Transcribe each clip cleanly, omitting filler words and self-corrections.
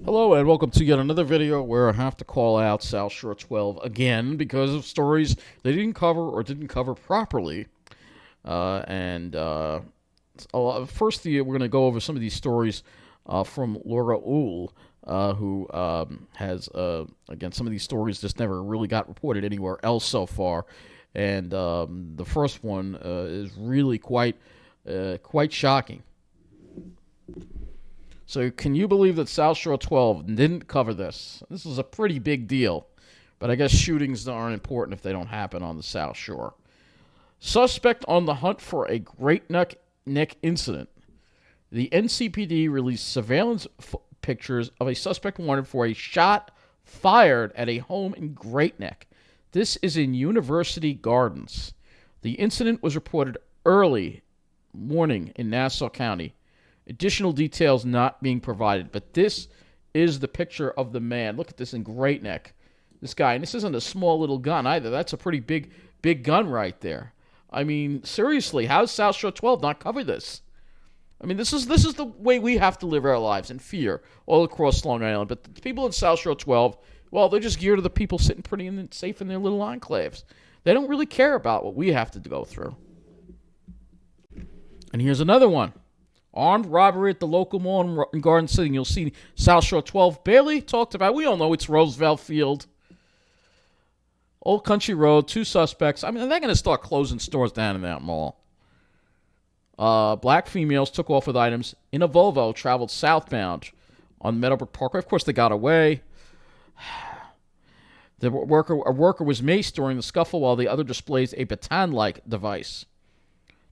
Hello and welcome to yet another video where I have to call out SouthShore12 again because of stories they didn't cover or didn't cover properly. First, we're going to go over some of these stories from Laura Uhl, who has, again, some of these stories just never really got reported anywhere else so far. And the first one is really quite shocking. So can you believe that South Shore 12 didn't cover this? This is a pretty big deal, but I guess shootings aren't important if they don't happen on the South Shore. Suspect on the hunt for a Great Neck incident. The NCPD released surveillance pictures of a suspect wanted for a shot fired at a home in Great Neck. This is in University Gardens. The incident was reported early morning in Nassau County. Additional details not being provided, but this is the picture of the man. Look at this in Great Neck. This guy, and this isn't a small little gun either. That's a pretty big gun right there. I mean, seriously, how does South Shore 12 not cover this? I mean, this is the way we have to live our lives, in fear all across Long Island. But the people in South Shore 12, well, they're just geared to the people sitting pretty safe in their little enclaves. They don't really care about what we have to go through. And here's another one. Armed robbery at the local mall in Garden City. You'll see South Shore 12 barely talked about. We all know it's Roosevelt Field. Old Country Road, two suspects. I mean, they're going to start closing stores down in that mall. Black females took off with items in a Volvo, traveled southbound on Meadowbrook Parkway. Of course, they got away. A worker was maced during the scuffle while the other displays a baton-like device.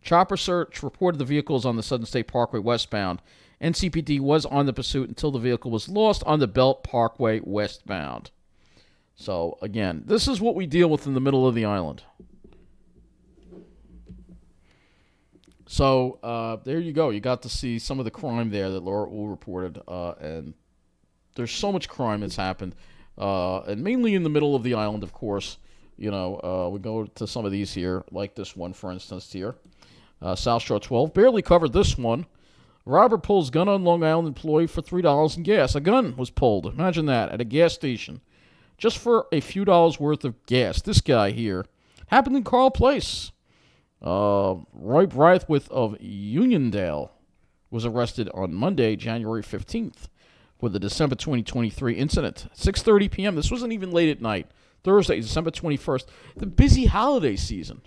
Chopper search reported the vehicles on the Southern State Parkway westbound. NCPD was on the pursuit until the vehicle was lost on the Belt Parkway westbound. So, again, this is what we deal with in the middle of the island. So, there you go. You got to see some of the crime there that Laura Uhl reported. And there's so much crime that's happened. And mainly in the middle of the island, of course. You know, we go to some of these here, like this one, for instance, here. South Shore 12 barely covered this one. Robber pulls gun on Long Island employee for $3 in gas. A gun was pulled. Imagine that, at a gas station. Just for a few dollars worth of gas. This guy here happened in Carl Place. Roy Braithwaite of Uniondale was arrested on Monday, January 15th, for the December 2023 incident. 6:30 p.m. This wasn't even late at night. Thursday, December 21st. The busy holiday season.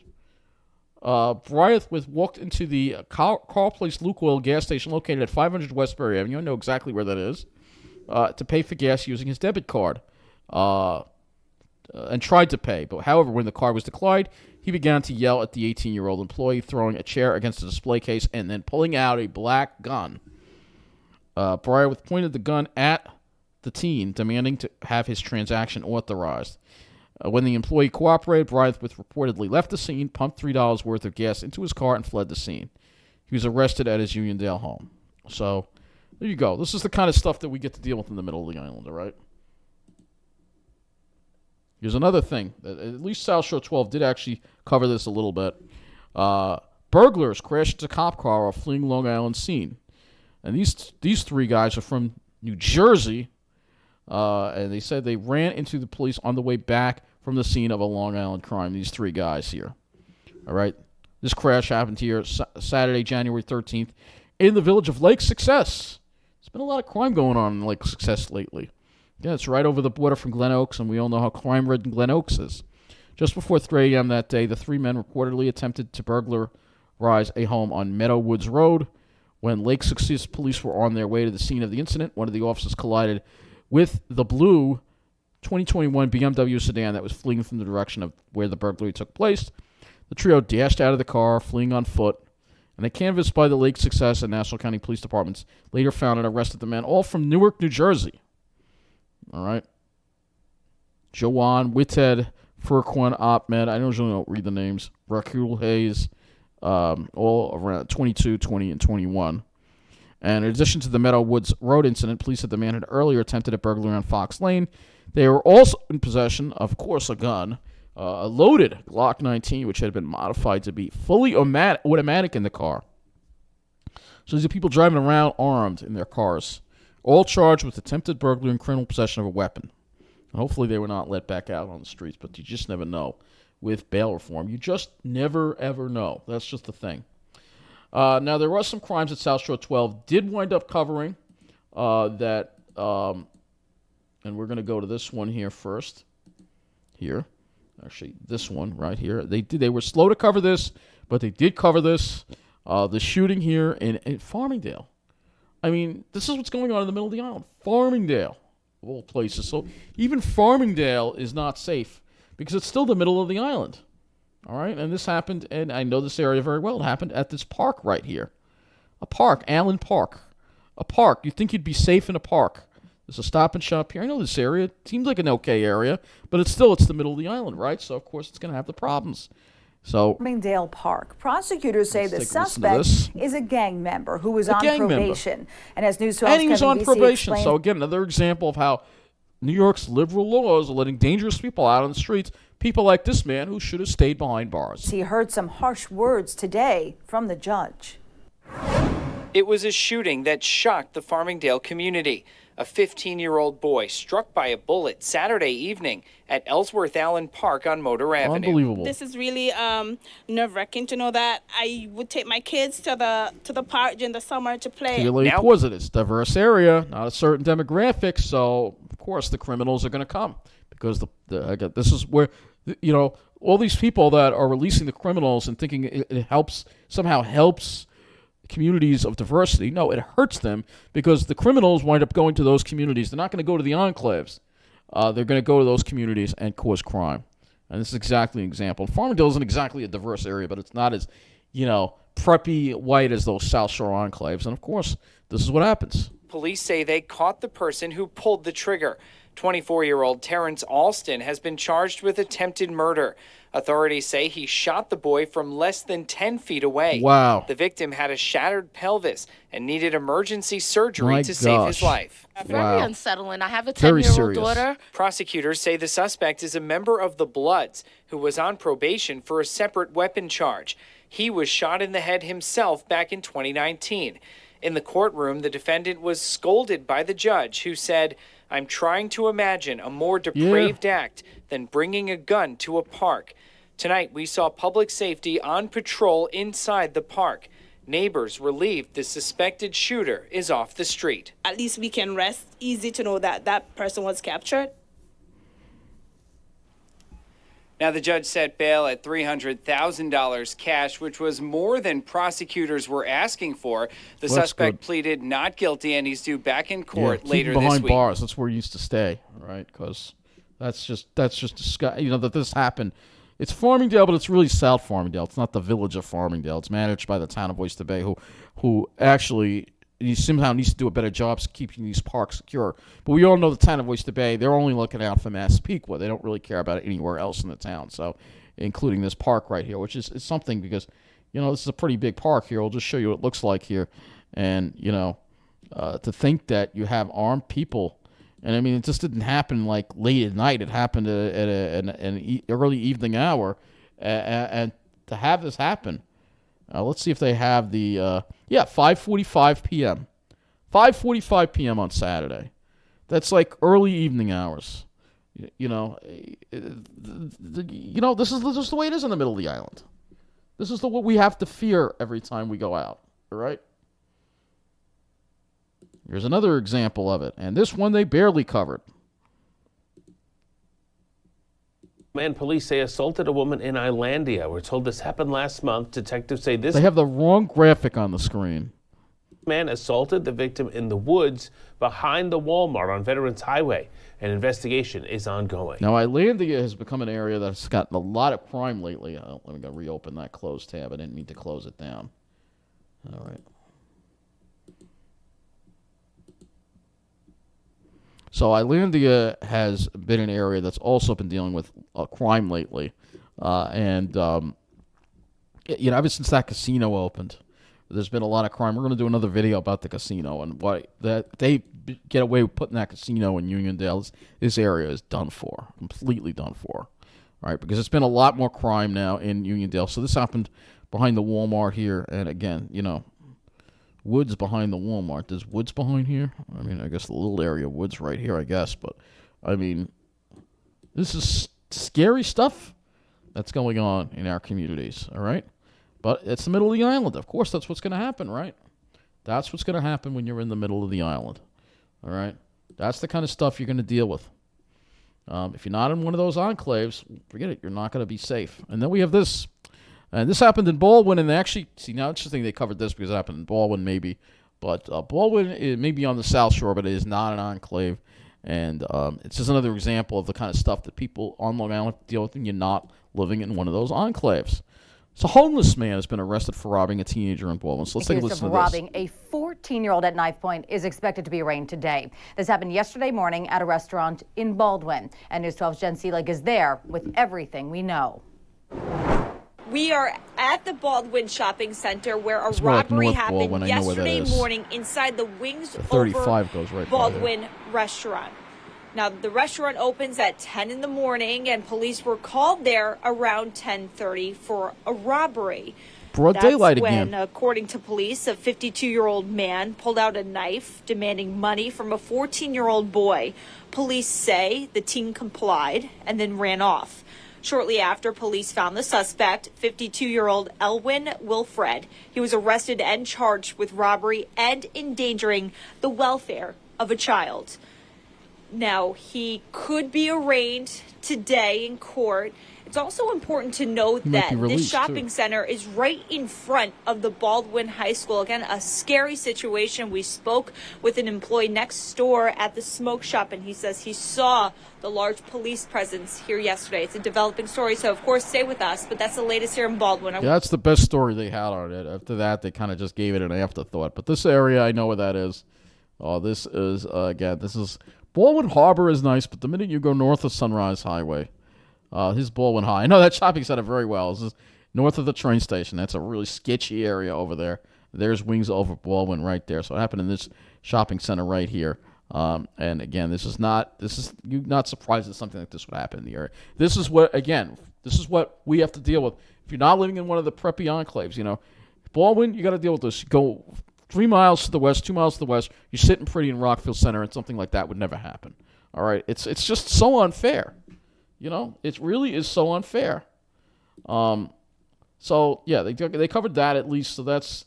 Braithwaite walked into the Carl Place Luke Oil gas station located at 500 Westbury Avenue. I know exactly where that is. To pay for gas using his debit card. And tried to pay. But however, when the card was declined, he began to yell at the 18-year-old employee, throwing a chair against the display case and then pulling out a black gun. Braithwaite pointed the gun at the teen, demanding to have his transaction authorized. When the employee cooperated, Braithwaite reportedly left the scene, pumped $3 worth of gas into his car, and fled the scene. He was arrested at his Uniondale home. So, there you go. This is the kind of stuff that we get to deal with in the middle of the island, all right? Here's another thing. At least South Shore 12 did actually cover this a little bit. Burglars crashed into a cop car while fleeing Long Island scene. And these three guys are from New Jersey. And they said they ran into the police on the way back from the scene of a Long Island crime. These three guys here. All right. This crash happened here Saturday, January 13th, in the village of Lake Success. There's been a lot of crime going on in Lake Success lately. Yeah, it's right over the border from Glen Oaks, and we all know how crime-ridden Glen Oaks is. Just before 3 a.m. that day, the three men reportedly attempted to burglarize a home on Meadow Woods Road. When Lake Success police were on their way to the scene of the incident, one of the officers collided with the blue 2021 BMW sedan that was fleeing from the direction of where the burglary took place. The trio dashed out of the car, fleeing on foot, and they canvassed by the Lake Success and Nassau County Police Departments later found and arrested the men, all from Newark, New Jersey. All right. Joanne, Whitted, Furquan, Ahmed, I usually don't read the names, Rakul Hayes, all around 22, 20, and 21. And in addition to the Meadow Woods Road incident, police said the man had earlier attempted a burglary on Fox Lane. They were also in possession, of course, a gun, a loaded Glock 19, which had been modified to be fully automatic in the car. So these are people driving around armed in their cars. all charged with attempted burglary and criminal possession of a weapon. And hopefully they were not let back out on the streets, but you just never know. With bail reform, you just never, ever know. That's just the thing. Now, there were some crimes that South Shore 12 did wind up covering and we're going to go to this one here first. Here. Actually, this one right here. They were slow to cover this, but they did cover this. The shooting here in Farmingdale. I mean, this is what's going on in the middle of the island. Farmingdale, of all places. So even Farmingdale is not safe because it's still the middle of the island. All right? And this happened, and I know this area very well. It happened at this park right here. A park, Allen Park. A park. You'd think you'd be safe in a park. There's a Stop and Shop here. I know this area. It seems like an okay area, but it's the middle of the island, right? So, of course, it's going to have the problems. So, Farmingdale Park. Prosecutors say the suspect is a gang member who was on probation. And as News 12's and he was on probation. Explained, so, again, another example of how New York's liberal laws are letting dangerous people out on the streets. People like this man who should have stayed behind bars. He heard some harsh words today from the judge. It was a shooting that shocked the Farmingdale community. A 15-year-old boy struck by a bullet Saturday evening at Ellsworth Allen Park on Motor Avenue. Unbelievable. This is really nerve-wracking to know that I would take my kids to the park during the summer to play. Clearly positive. It's a diverse area, not a certain demographic, so of course the criminals are going to come because again, this is where all these people that are releasing the criminals and thinking it somehow helps communities of diversity. No, it hurts them because the criminals wind up going to those communities. They're not going to go to the enclaves. They're going to go to those communities and cause crime. And this is exactly an example. Farmingdale isn't exactly a diverse area, but it's not as, preppy white as those South Shore enclaves. And, of course, this is what happens. Police say they caught the person who pulled the trigger. 24-year-old Terrence Alston has been charged with attempted murder. Authorities say he shot the boy from less than 10 feet away. Wow. The victim had a shattered pelvis and needed emergency surgery to save his life. Very unsettling. I have a 10-year-old daughter. Prosecutors say the suspect is a member of the Bloods who was on probation for a separate weapon charge. He was shot in the head himself back in 2019. In the courtroom, the defendant was scolded by the judge who said, "I'm trying to imagine a more depraved act than bringing a gun to a park." Tonight, we saw public safety on patrol inside the park. Neighbors relieved the suspected shooter is off the street. At least we can rest easy to know that that person was captured. Now, the judge set bail at $300,000 cash, which was more than prosecutors were asking for. The suspect pleaded not guilty, and he's due back in court later this week. Behind bars, that's where he used to stay, right? Because that's just disgusting. That this happened. It's Farmingdale, but it's really South Farmingdale. It's not the village of Farmingdale. It's managed by the town of Oyster Bay, who actually somehow needs to do a better job keeping these parks secure. But we all know the town of Oyster Bay, they're only looking out for Massapequa. They don't really care about it anywhere else in the town, so including this park right here, which is something because, this is a pretty big park here. I'll just show you what it looks like here. And, to think that you have armed people, and I mean, it just didn't happen like late at night. It happened at an early evening hour, and to have this happen. Let's see if they have the 5:45 p.m. 5:45 p.m. on Saturday. That's like early evening hours. This is just the way it is in the middle of the island. This is what we have to fear every time we go out. All right. Here's another example of it, and this one they barely covered. Man, police say assaulted a woman in Islandia. We're told this happened last month. Detectives say this... They have the wrong graphic on the screen. Man assaulted the victim in the woods behind the Walmart on Veterans Highway. An investigation is ongoing. Now, Islandia has become an area that's gotten a lot of crime lately. Let me go reopen that closed tab. I didn't mean to close it down. All right. So Islandia has been an area that's also been dealing with crime lately. Ever since that casino opened, there's been a lot of crime. We're going to do another video about the casino and why that they get away with putting that casino in Uniondale. This area is done for, completely done for, right? Because it's been a lot more crime now in Uniondale. So this happened behind the Walmart here. And again, woods behind the Walmart. There's woods behind here. I mean, I guess the little area of woods right here, I guess. But, I mean, this is scary stuff that's going on in our communities, all right? But it's the middle of the island. Of course, that's what's going to happen, right? That's what's going to happen when you're in the middle of the island, all right? That's the kind of stuff you're going to deal with. If you're not in one of those enclaves, forget it. You're not going to be safe. And then we have this. And this happened in Baldwin, and they actually, see, now it's interesting they covered this because it happened in Baldwin, maybe. But Baldwin, it may be on the South Shore, but it is not an enclave. And it's just another example of the kind of stuff that people on Long Island deal with when you're not living in one of those enclaves. So a homeless man has been arrested for robbing a teenager in Baldwin. So let's take a listen to this. Robbing a 14-year-old at knife point is expected to be arraigned today. This happened yesterday morning at a restaurant in Baldwin. And News 12's Jen Seelig is there with everything we know. We are at the Baldwin Shopping Center where a robbery happened yesterday morning inside the Wings Over Baldwin restaurant. Now, the restaurant opens at 10 in the morning, and police were called there around 10:30 for a robbery. Broad daylight when, again. According to police, a 52-year-old man pulled out a knife demanding money from a 14-year-old boy. Police say the teen complied and then ran off. Shortly after, police found the suspect, 52-year-old Elwin Wilfred. He was arrested and charged with robbery and endangering the welfare of a child. Now, he could be arraigned today in court. It's also important to note that this shopping center is right in front of the Baldwin High School. Again, a scary situation. We spoke with an employee next door at the smoke shop, and he says he saw the large police presence here yesterday. It's a developing story, so of course stay with us, but that's the latest here in Baldwin. Yeah, that's the best story they had on it. After that, they kind of just gave it an afterthought. But this area, I know where that is. Oh, this is, again, this is, Baldwin Harbor is nice, but the minute you go north of Sunrise Highway, his Baldwin High. I know that shopping center very well. This is north of the train station. That's a really sketchy area over there. There's Wings Over Baldwin right there. So it happened in this shopping center right here. And again, you're not surprised that something like this would happen in the area. This is what we have to deal with. If you're not living in one of the preppy enclaves, Baldwin, you got to deal with this. You go 3 miles to the west, 2 miles to the west, you're sitting pretty in Rockfield Center, and something like that would never happen. All right? It's just so unfair. It really is so unfair. So yeah, they covered that at least, so that's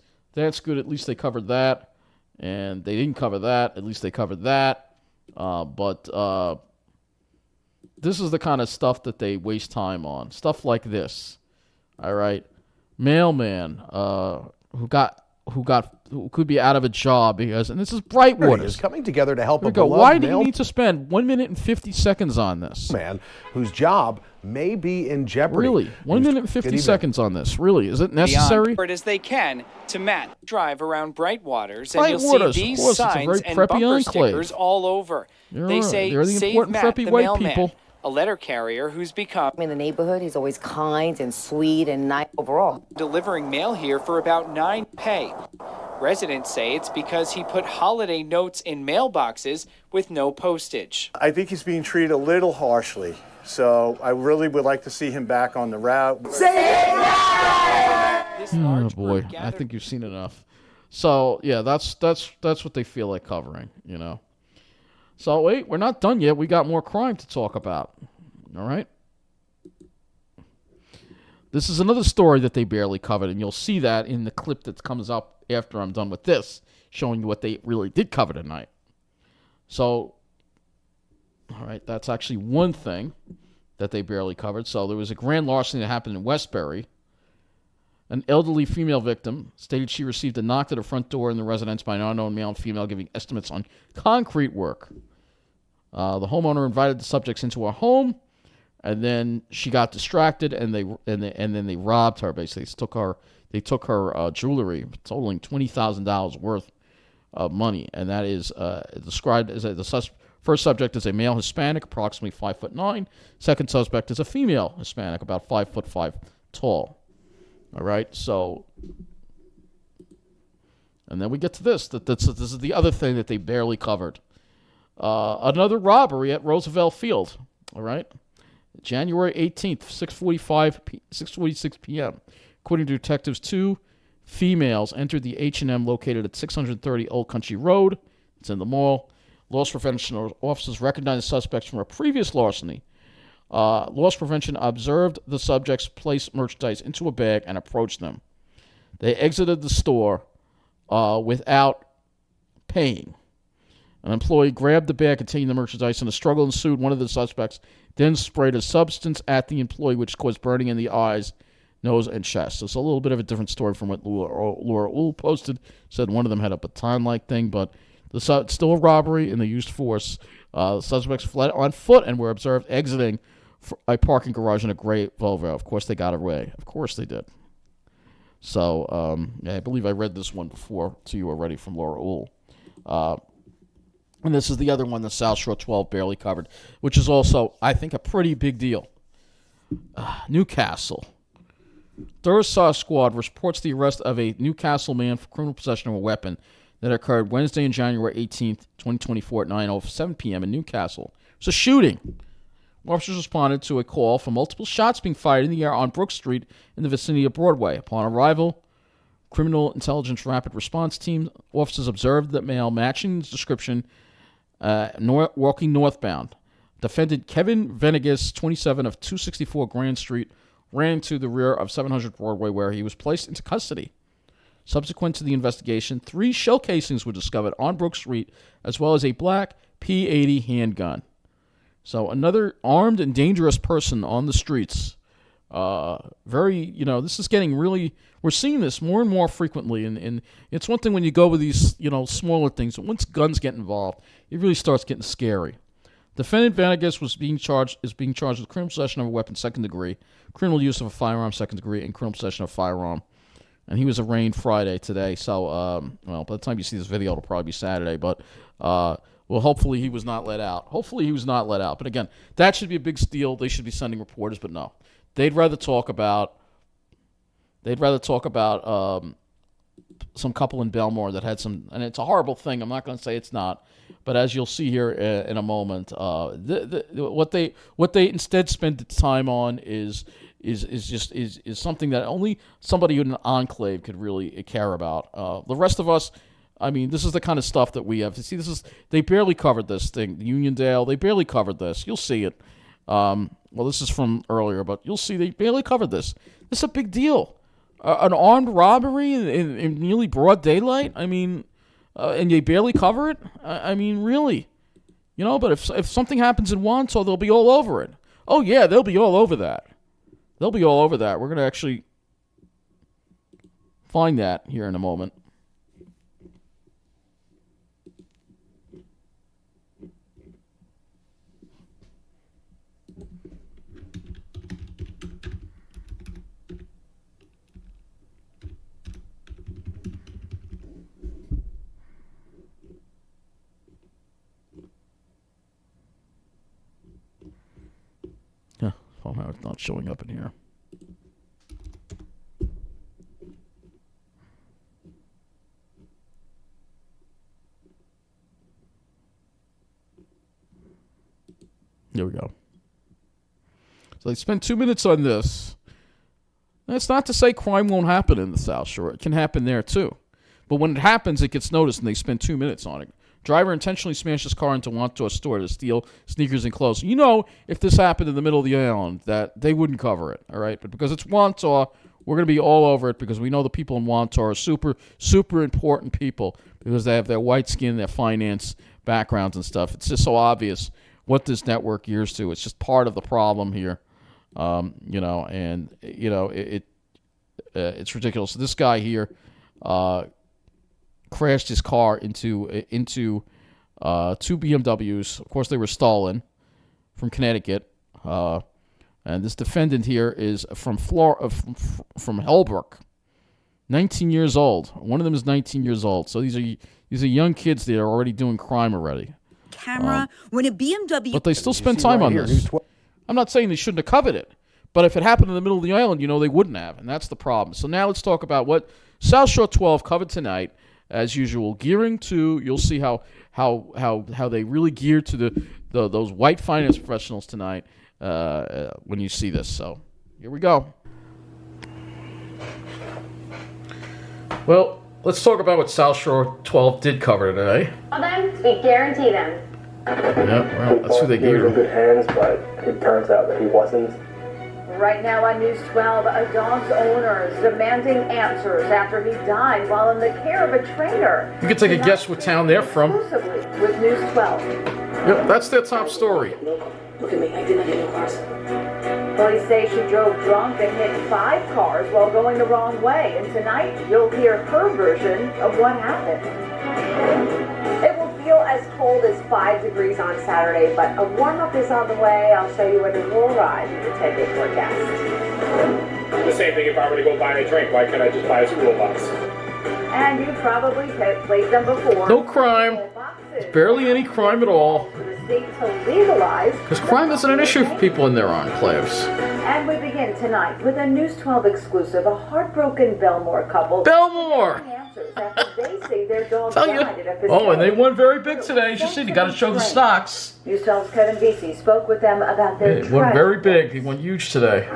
good. At least they covered that, and they didn't cover that. At least they covered that. But this is the kind of stuff that they waste time on. Stuff like this. All right, mailman who could be out of a job because, and this is Brightwater is coming together to help a beloved Why do you need to spend 1 minute and 50 seconds on this? Man whose job may be in jeopardy. Really? 1 minute and 50 seconds on this. Really? Is it necessary? As they can to Matt. Drive around Brightwaters, and you'll see these signs and bumper stickers all over. They say, they're the "Save important Matt, preppy the white mailman." people. A letter carrier who's become in the neighborhood. He's always kind and sweet and nice overall. Delivering mail here for about $9 pay. Residents say it's because he put holiday notes in mailboxes with no postage. I think he's being treated a little harshly, so I really would like to see him back on the route. Oh boy, I think you've seen enough. So yeah, that's what they feel like covering, So wait, we're not done yet. We got more crime to talk about. All right. This is another story that they barely covered, and you'll see that in the clip that comes up after I'm done with this, showing you what they really did cover tonight. So, all right, that's actually one thing that they barely covered. So there was a grand larceny that happened in Westbury. An elderly female victim stated she received a knock at her front door in the residence by an unknown male and female giving estimates on concrete work. The homeowner invited the subjects into her home, and then she got distracted, and then they robbed her. Basically, they took her jewelry, totaling $20,000 worth of money, and that is described as first subject is a male Hispanic, approximately 5'9". Second suspect is a female Hispanic, about 5'5" tall. All right, so, and then we get to this. This is the other thing that they barely covered. Another robbery at Roosevelt Field. All right, January 18th, 6:46 p.m. According to detectives, two females entered the H&M located at 630 Old Country Road. It's in the mall. Loss prevention officers recognized the suspects from a previous larceny. Loss prevention observed the subjects place merchandise into a bag and approached them. They exited the store without paying. An employee grabbed the bag containing the merchandise, and a struggle ensued. One of the suspects then sprayed a substance at the employee, which caused burning in the eyes, nose, and chest. So it's a little bit of a different story from what Laura Uhl posted. Said one of them had a baton-like thing, but it's still a robbery, and they used force. The suspects fled on foot and were observed exiting a parking garage in a gray Volvo. Of course, they got away. Of course, they did. So, I believe I read this one before to you already from Laura Uhl. And this is the other one that South Shore 12 barely covered, which is also, I think, a pretty big deal. Newcastle. Thursday Squad reports the arrest of a Newcastle man for criminal possession of a weapon that occurred Wednesday and January 18th, 2024 at 9:07 p.m. in Newcastle. It's a shooting. Officers responded to a call for multiple shots being fired in the air on Brook Street in the vicinity of Broadway. Upon arrival, Criminal Intelligence Rapid Response Team officers observed the male matching the description walking northbound. Defendant Kevin Venegas, 27 of 264 Grand Street, ran to the rear of 700 Broadway where he was placed into custody. Subsequent to the investigation, 3 shell casings were discovered on Brook Street, as well as a black P80 handgun. So another armed and dangerous person on the streets. This is getting really, we're seeing this more and more frequently. And it's one thing when you go with these, smaller things. But once guns get involved, it really starts getting scary. Defendant Venegas is being charged with criminal possession of a weapon, second degree, criminal use of a firearm, second degree, and criminal possession of a firearm. And he was arraigned Friday today. So, by the time you see this video, it'll probably be Saturday. But, hopefully he was not let out. But again, that should be a big deal. They should be sending reporters, but no. They'd rather talk about some couple in Bellmore that had some, and it's a horrible thing. I'm not going to say it's not, but as you'll see here in a moment, what they instead spend the time on is something that only somebody in an enclave could really care about. The rest of us, I mean, this is the kind of stuff that we have. See, they barely covered this thing. Uniondale, they barely covered this. You'll see it. Well, this is from earlier, but you'll see they barely covered this. This is a big deal. An armed robbery in nearly broad daylight? I mean, and they barely cover it? I mean, really? But if something happens in Wanto, they'll be all over it. Oh, yeah, they'll be all over that. We're going to actually find that here in a moment. Somehow it's not showing up in here. Here we go. So they spent 2 minutes on this. That's not to say crime won't happen in the South Shore. It can happen there too. But when it happens, it gets noticed and they spend 2 minutes on it. Driver intentionally smashed his car into Wanto store to steal sneakers and clothes. If this happened in the middle of the island, that they wouldn't cover it, all right? But because it's Wanto, we're going to be all over it because we know the people in Wanto are super, super important people because they have their white skin, their finance backgrounds and stuff. It's just so obvious what this network gears to. It's just part of the problem here, it's ridiculous. So this guy here, crashed his car into 2 BMWs. Of course, they were stolen from Connecticut. And this defendant here is from Hellbrook, 19 years old. One of them is 19 years old. So these are young kids that are already doing crime already. Camera when a BMW. But they still spend time on this. I'm not saying they shouldn't have covered it, but if it happened in the middle of the island, they wouldn't have, and that's the problem. So now let's talk about what South Shore 12 covered tonight. As usual, gearing to, you'll see how they really gear to those white finance professionals tonight when you see this. So here we go. Well, let's talk about what South Shore 12 did cover today. Well then, we guarantee them. Yeah, well, that's who they He was gave in good hands, but it turns out that he wasn't. Right now on News 12, a dog's owner is demanding answers after he died while in the care of a trainer. You can take a guess what town they're from. Exclusively with News 12. Yep, that's their top story. Look at me, I did not hit no cars. Police say she drove drunk and hit 5 cars while going the wrong way. And tonight, you'll hear her version of what happened. It will feel as cold as 5 degrees on Saturday, but a warm-up is on the way. I'll show you where the will arrive in the 10-day forecast. The same thing if I were to go buy a drink. Why can't I just buy a school bus? And you probably played them before. No crime. There's barely any crime at all. For the state to legalize. Because crime isn't an issue for people in their enclaves. And we begin tonight with a News 12 exclusive, a heartbroken Bellmore couple. Bellmore! After they say their dog Tell you. died at a facility. Oh, and they won very big today. You see, you got to show the stocks. News 12's Kevin Vesey spoke with them about their They won very big. They won huge today.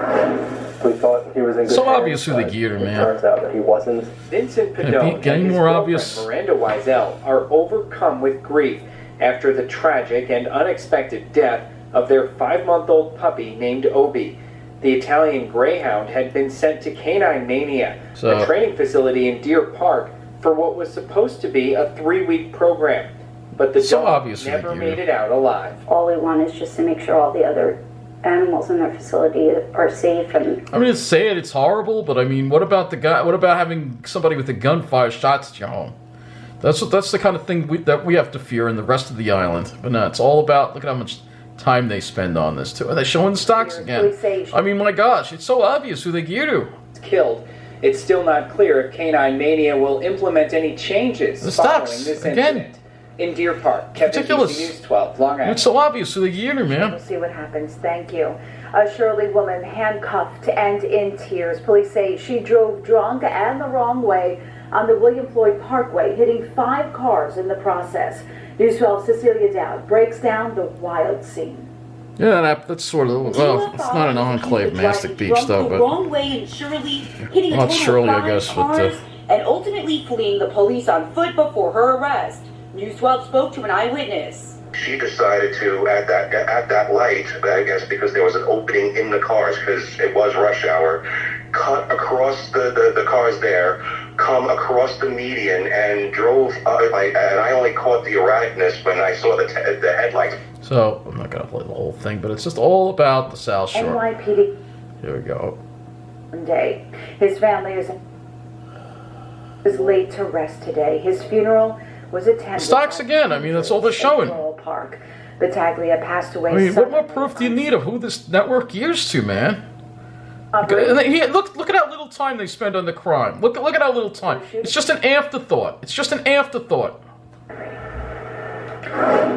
We thought he was in good So hands, obvious who they geared him, it man. turns out that he wasn't. Vincent Padone Getting and his more girlfriend, obvious. Miranda Wiesel, are overcome with grief after the tragic and unexpected death of their 5-month-old puppy named Obi. The Italian Greyhound had been sent to Canine Mania, a training facility in Deer Park, for what was supposed to be a 3-week program. But the dog never made it out alive. All we want is just to make sure all the other animals in their facility are safe. And I mean, it's horrible, but I mean, what about the guy? What about having somebody with a gun fire shots at your home? That's the kind of thing that we have to fear in the rest of the island. But no, it's all about, look at how much time they spend on this too. Are they showing the stocks again? I mean, my gosh, it's so obvious who they gear to. Killed. It's still not clear if Canine Mania will implement any changes following this incident. In Deer Park, Kevin Vesey, News 12, Long Island. It's so obvious who they gear to, man. We'll see what happens. Thank you. A Shirley woman handcuffed and in tears. Police say she drove drunk and the wrong way on the William Floyd Parkway, hitting 5 cars in the process. News 12's Cecilia Dowd breaks down the wild scene. Yeah, that's sort of, well, it's not an enclave, Mastic Beach, though, but... wrong way in Shirley, hitting a total Shirley, of 5 I guess, cars, and ultimately fleeing the police on foot before her arrest. News 12 spoke to an eyewitness. She decided to, at that light, I guess because there was an opening in the cars, because it was rush hour, cut across the cars there, come across the median, and drove, and I only caught the erraticness when I saw the headlights. So, I'm not going to play the whole thing, but it's just all about the South Shore. NYPD. Here we go. Day. His family is laid to rest today. His funeral was attended. Stocks again. I mean, that's all they're showing. Park. Battaglia passed away. I mean, what more proof do you need of who this network gears to, man? Look at how little time they spend on the crime. Look at how little time. It's just an afterthought. It's just an afterthought.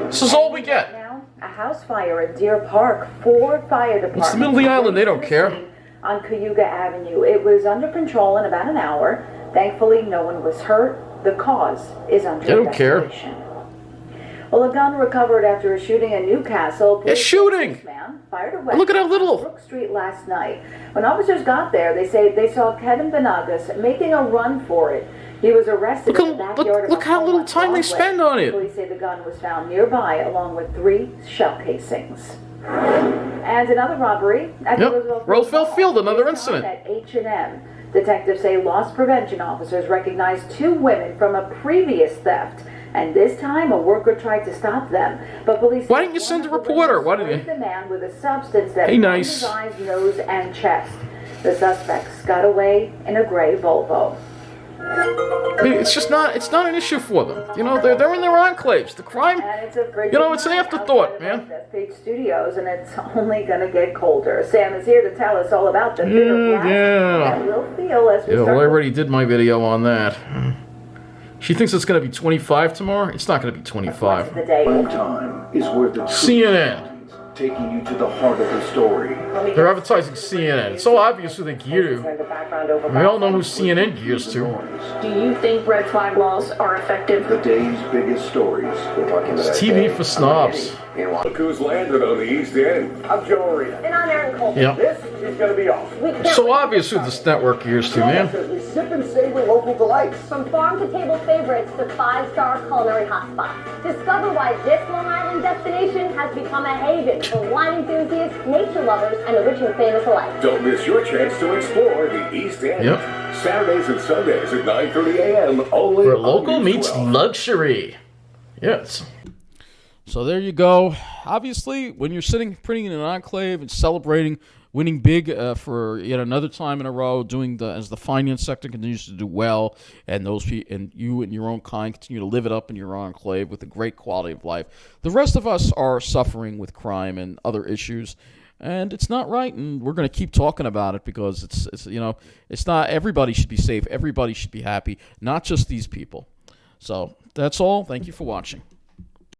This is all we get. A house fire in Deer Park. 4 fire departments. It's the middle of the island. They don't care. On Cayuga Avenue. It was under control in about an hour. Thankfully, no one was hurt. The cause is under investigation. Well, a gun recovered after a shooting in Newcastle. It's shooting. Man fired a weapon Look at how little. on Brook Street last night. When officers got there, they say they saw Kevin Benagas making a run for it. He was arrested in the backyard of Look how little time they spend on it. Police say the gun was found nearby, along with 3 shell casings. And another robbery at the Roosevelt Field, another incident. At H&M. Detectives say loss prevention officers recognized 2 women from a previous theft, and this time a worker tried to stop them. But police. Why didn't you send a reporter? Why didn't you? The man with a substance that nice. his eyes, nose, and chest. The suspects got away in a gray Volvo. I mean, it's not an issue for them. You know, they're in their enclaves. The crime, it's an afterthought, man. Page Studios, and it's only going to get colder. Sam is here to tell us all about the bitter blast that we'll feel as we start. Well, I already did my video on that. She thinks it's going to be 25 tomorrow. It's not going to be 25. One time is worth the CNN. Taking you to the heart of the story. They're advertising CNN. It's so obvious who they gear to. We all know who CNN gears to. Do you think red flag laws are effective? The day's biggest stories. It's TV for snobs. Look who's landed on the East End. I'm Joe Arena. And I'm Aaron Coleman. Yep. This is going to be awesome. So obvious who this network years to, man. We sip and savor local delights. From farm-to-table favorites to five-star culinary hotspots. Discover why this Long Island destination has become a haven for wine enthusiasts, nature lovers, and the rich and famous alike. Don't miss your chance to explore the East End. Yep. Saturdays and Sundays at 9:30 a.m. only Where on local News meets 12. luxury. Yes. So there you go. Obviously, when you're printing in an enclave and celebrating winning big for yet another time in a row, as the finance sector continues to do well, and you and your own kind continue to live it up in your enclave with a great quality of life. The rest of us are suffering with crime and other issues, and it's not right. And we're going to keep talking about it because it's not. Everybody should be safe. Everybody should be happy, not just these people. So that's all. Thank you for watching.